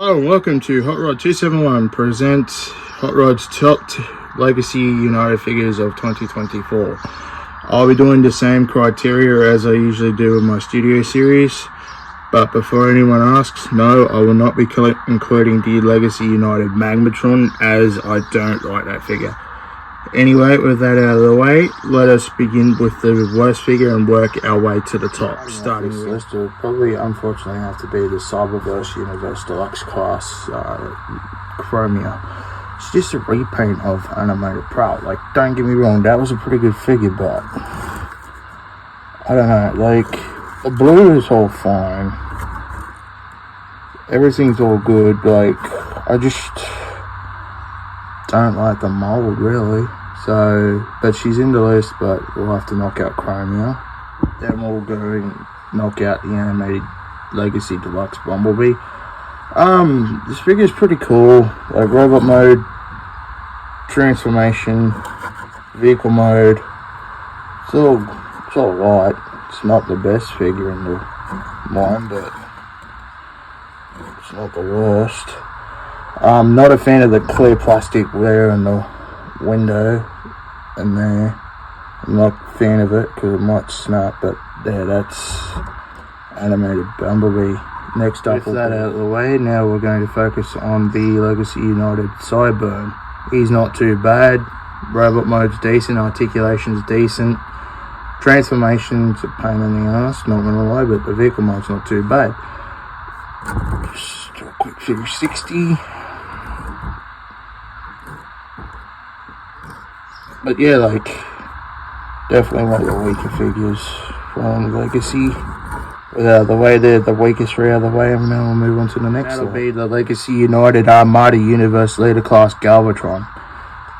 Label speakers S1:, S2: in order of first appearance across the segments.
S1: Hello and welcome to Hot Rod 271 presents Hot Rod's top Legacy United figures of 2024. I'll be doing the same criteria as I usually do in my studio series, but before anyone asks, no, I will not be including the Legacy United Magmatron, as I don't like that figure. Anyway, with that out of the way, let us begin with the worst figure and work our way to the top. Starting with
S2: list would probably unfortunately have to be the Cyberverse Universe Deluxe Class Chromia. It's just a repaint of Animated Prowl. Like, don't get me wrong, that was a pretty good figure, but I don't know, like, the blue is all fine, everything's all good. Like, I just don't like the mold really. So, but she's in the list, but we'll have to knock out Chromia. Then we'll go and knock out the animated Legacy Deluxe Bumblebee. This figure is pretty cool. Like, robot mode, transformation, vehicle mode. It's all right. It's not the best figure in the line, but it's not the worst. I'm not a fan of the clear plastic there in the window and there. I'm not a fan of it because it might snap, but there, that's animated Bumblebee. Next up, with that out of the way, now we're going to focus on the Legacy United Sideburn. He's not too bad. Robot mode's decent, articulation's decent, transformation's a pain in the ass, not gonna lie, but the vehicle mode's not too bad. Just a quick figure 60. But yeah, like, definitely one of the weaker figures from Legacy. Without the way, they're the weakest three out of the way, and now we'll move on to the next one. That'll be the Legacy United Armada Universe Leader Class Galvatron.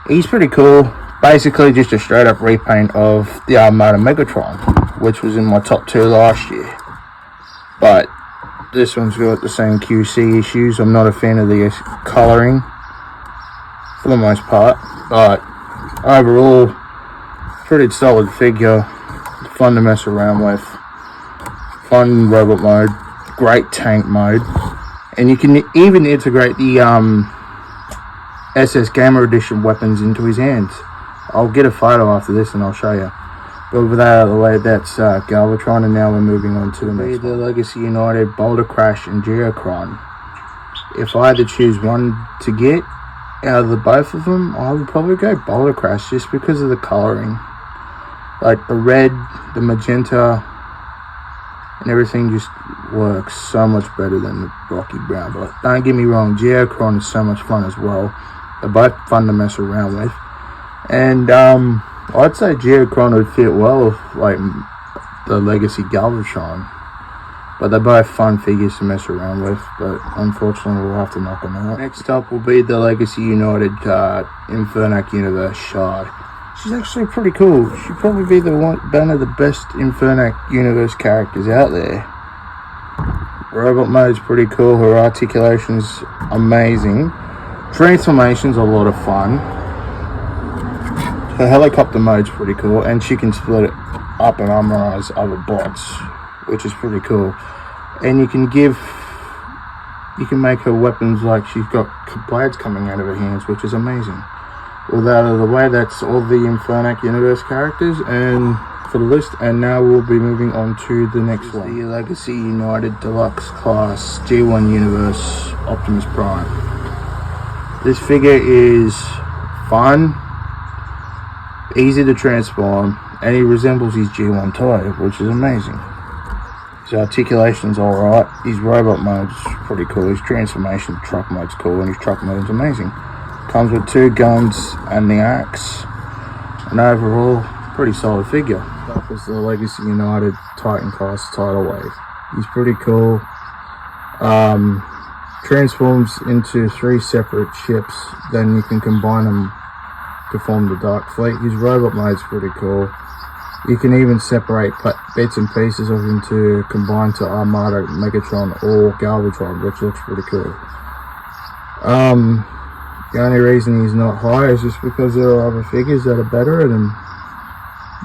S2: He's pretty cool. Basically just a straight up repaint of the Armada Megatron, which was in my top 2 last year. But this one's got the same QC issues. I'm not a fan of the colouring for the most part, but overall, pretty solid figure, fun to mess around with, fun robot mode, great tank mode, and you can even integrate the SS Gamer Edition weapons into his hands. I'll get a photo after this and I'll show you. But with that out of the way, that's Galvatron, and now we're moving on to the next one. The Legacy United Boulder Crash and Geocron. If I had to choose one to get out of the both of them, I would probably go Boulder Crash, just because of the colouring. Like, the red, the magenta, and everything just works so much better than the Rocky Brown. But don't get me wrong, Geocron is so much fun as well. They're both fun to mess around with. And I'd say Geocron would fit well with, like, the Legacy Galvatron. But they're both fun figures to mess around with, but unfortunately we'll have to knock them out. Next up will be the Legacy United Infernac Universe Shard. She's actually pretty cool. She'd probably be one of the best Infernac Universe characters out there. Robot mode's pretty cool, her articulation's amazing. Transformation's a lot of fun. Her helicopter mode's pretty cool, and she can split it up and armorize other bots, which is pretty cool. And you can make her weapons like she's got blades coming out of her hands, which is amazing. With that out of the way, that's all the Infernac Universe characters and for the list, and now we'll be moving on to the next one. The Legacy United Deluxe Class G1 Universe Optimus Prime. This figure is fun, easy to transform, and he resembles his G1 toy, which is amazing. His articulation's alright, his robot mode's pretty cool, his transformation truck mode's cool, and his truck mode's amazing. Comes with 2 guns and the axe, and overall, pretty solid figure. That was the Legacy United Titan Class Tidal Wave. He's pretty cool. Transforms into 3 separate ships, then you can combine them to form the Dark Fleet. His robot mode's pretty cool. You can even separate bits and pieces of him to combine to Armada, Megatron, or Galvatron, which looks pretty cool. The only reason he's not high is just because there are other figures that are better than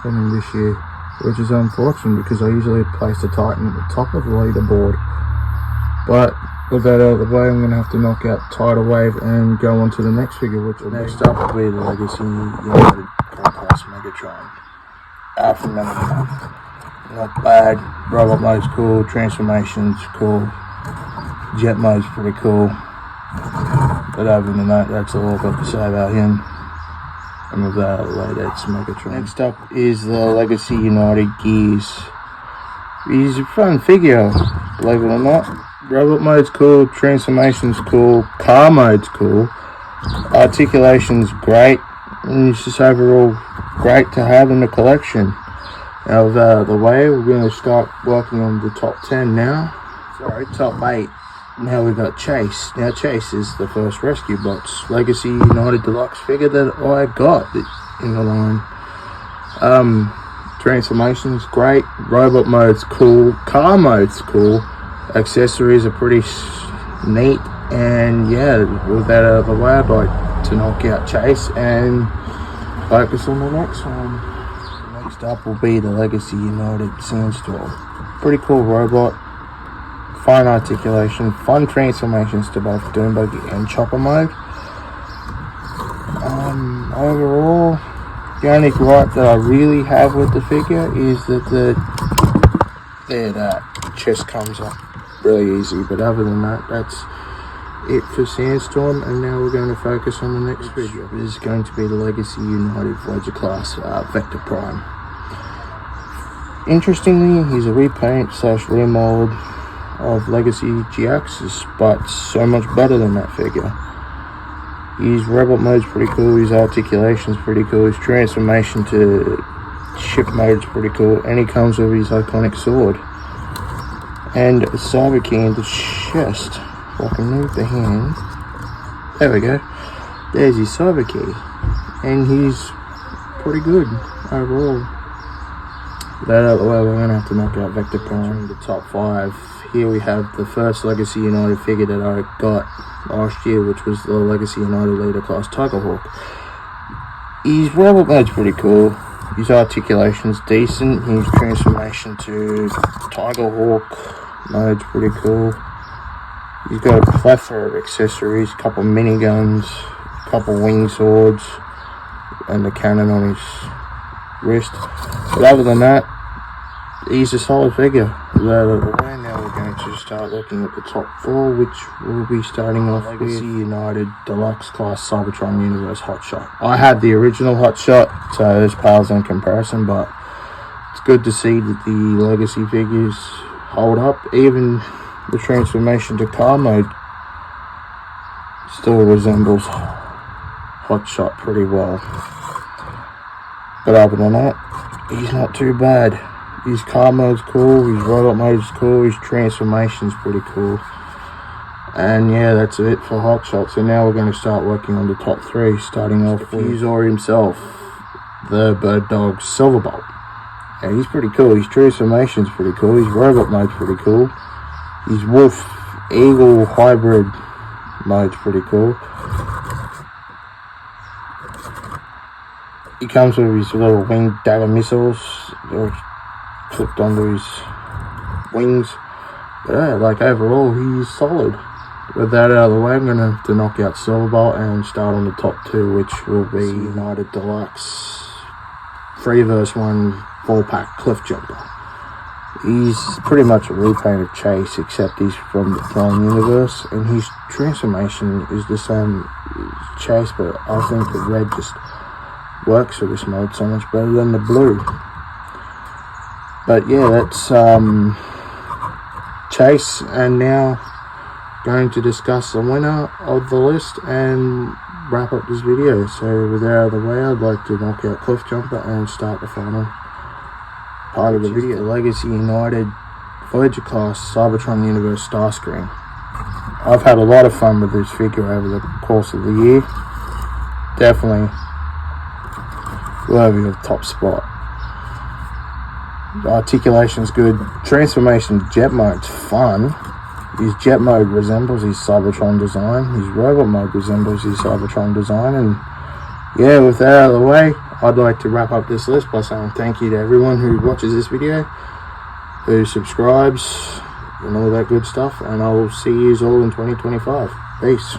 S2: him this year, which is unfortunate because I usually place the Titan at the top of the leaderboard. But
S1: With that out of the way, I'm going to have to knock out Tidal Wave and go on to the next figure, which will
S2: Next up will be the Legacy United Class Megatron. Alpha Megatron. Not bad. Robot mode's cool. Transformation's cool. Jet mode's pretty cool. But other than that, that's all I've got to say about him. And with that out of the way, that's Megatron. Next up is the Legacy United Gears. He's a fun figure, believe it or not. Robot mode's cool, transformation's cool, car mode's cool, articulation's great, and it's just overall great to have in the collection. Now with that out of the way, we're going to start working on the top 10 now. Sorry, top 8. Now we've got Chase. Now Chase is the first Rescue Bots Legacy United Deluxe figure that I got in the line. Transformation's great, robot mode's cool, car mode's cool, accessories are pretty neat, and yeah, with that out of the way, I'd like to knock out Chase and focus on the next one. Next up will be the Legacy United Sandstorm. Pretty cool robot, fine articulation, fun transformations to both Doom Buggy and Chopper mode. Overall, the only gripe that I really have with the figure is that that chest comes up really easy, but other than that, that's it for Sandstorm. And now we're going to focus on the next figure. This is going to be the Legacy United Voyager class Vector Prime. Interestingly, he's a repaint / remold of Legacy GXs, but so much better than that figure. His robot mode's pretty cool, his articulation's pretty cool, his transformation to ship mode's pretty cool, and he comes with his iconic sword. And a cyber key in the chest. If I can move the hand. There we go. There's his cyber key. And he's pretty good overall. That out of the way, we're going to have to knock out Vector Prime in the top 5. Here we have the first Legacy United figure that I got last year, which was the Legacy United Leader Class Tigerhawk. His robot mode's pretty cool. His articulation's decent. His transformation to Tigerhawk mode's pretty cool. He's got a plethora of accessories, a couple miniguns, a couple wing swords, and the cannon on his wrist. But other than that, he's a solid figure. Now we're going to start looking at the top 4, which will be starting off Legacy United Deluxe Class Cybertron Universe Hotshot. I had the original Hotshot, so there's pales in comparison, but it's good to see that the Legacy figures hold up. Even the transformation to car mode still resembles Hotshot pretty well. But other than that, he's not too bad. His car mode's cool, his robot mode's cool, his transformation's pretty cool. And yeah, that's it for Hotshot. So now we're going to start working on the top 3, starting off with Fusor himself, the Bird Dog Silverbolt. Yeah, he's pretty cool, his transformation's pretty cool, his robot mode's pretty cool, his Wolf Eagle hybrid mode's pretty cool. He comes with his little winged dagger missiles clipped onto his wings. But yeah, like overall, he's solid. With that out of the way, I'm going to have to knock out Silverbolt and start on the top 2, which will be United Deluxe 3 vs 1 4-pack Cliff Jumper. He's pretty much a repaint of Chase, except he's from the Prime universe, and his transformation is the same as Chase, but I think the red just works for this mode so much better than the blue. But yeah, that's Chase, and now going to discuss the winner of the list and wrap up this video. So with that out of the way, I'd like to knock out Cliff Jumper and start the final part of the video. Legacy United Voyager Class Cybertron Universe Starscream. I've had a lot of fun with this figure over the course of the year. Definitely worthy of top spot. The articulation's good. Transformation jet mode's fun. His jet mode resembles his Cybertron design. His robot mode resembles his Cybertron design. And yeah, with that out of the way, I'd like to wrap up this list by saying thank you to everyone who watches this video, who subscribes, and all that good stuff, and I'll see you all in 2025. Peace.